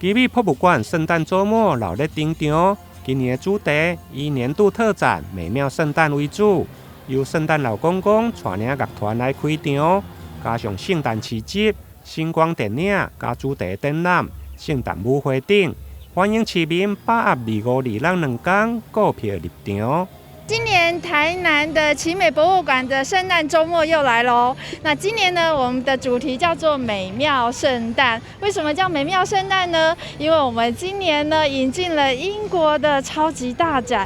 基美博物馆圣诞周末热烈登场，今年的主题以年度特展美妙圣诞为主，由圣诞老公公带领乐团来开场，加上圣诞市集、星光电影加主题展览、圣诞舞会等，欢迎市民把握25、26两天购票入场。今年台南的奇美博物馆的圣诞周末又来喽。那今年呢，我们的主题叫做美妙圣诞。为什么叫美妙圣诞呢？因为我们今年呢引进了英国的超级大展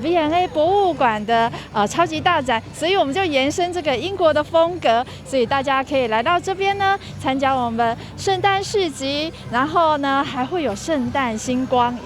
V&A 博物馆的超级大展，所以我们就延伸这个英国的风格，所以大家可以来到这边呢参加我们圣诞市集，然后呢还会有圣诞星光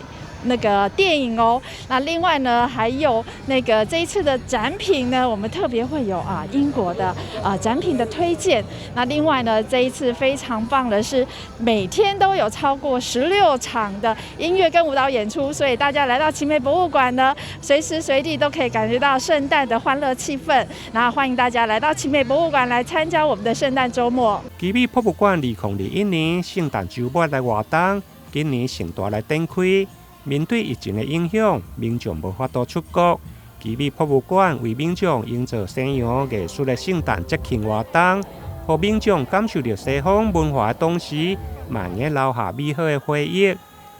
那个电影哦。那另外呢，还有那个这一次的展品呢，我们特别会有英国的展品的推荐。那另外呢，这一次非常棒的是，每天都有超过16场的音乐跟舞蹈演出，所以大家来到奇美博物馆呢，随时随地都可以感觉到圣诞的欢乐气氛。那欢迎大家来到奇美博物馆来参加我们的圣诞周末。奇美博物馆2021年圣诞周末来活动，今年盛大来展开。面对疫情的影响，民众无法度出国。奇美博物馆为民众营造西洋艺术的圣诞节庆活动，让民众感受到西方文化的同时，万也留下美好的回忆。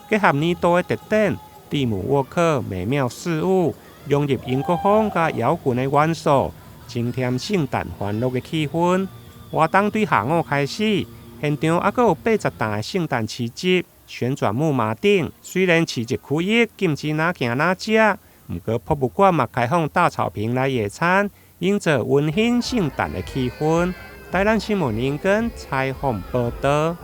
结合年度的特点，蒂姆沃克美妙事物，融入英国风加摇滚的元素，增添圣诞欢乐的气氛。活动对下午开始，现场还有80档的圣诞市集。旋转木马顶，虽然市集区域禁止哪行哪食，不过博物馆嘛开放大草坪来野餐，营造温馨圣诞的气氛。台南新闻联跟采访报道。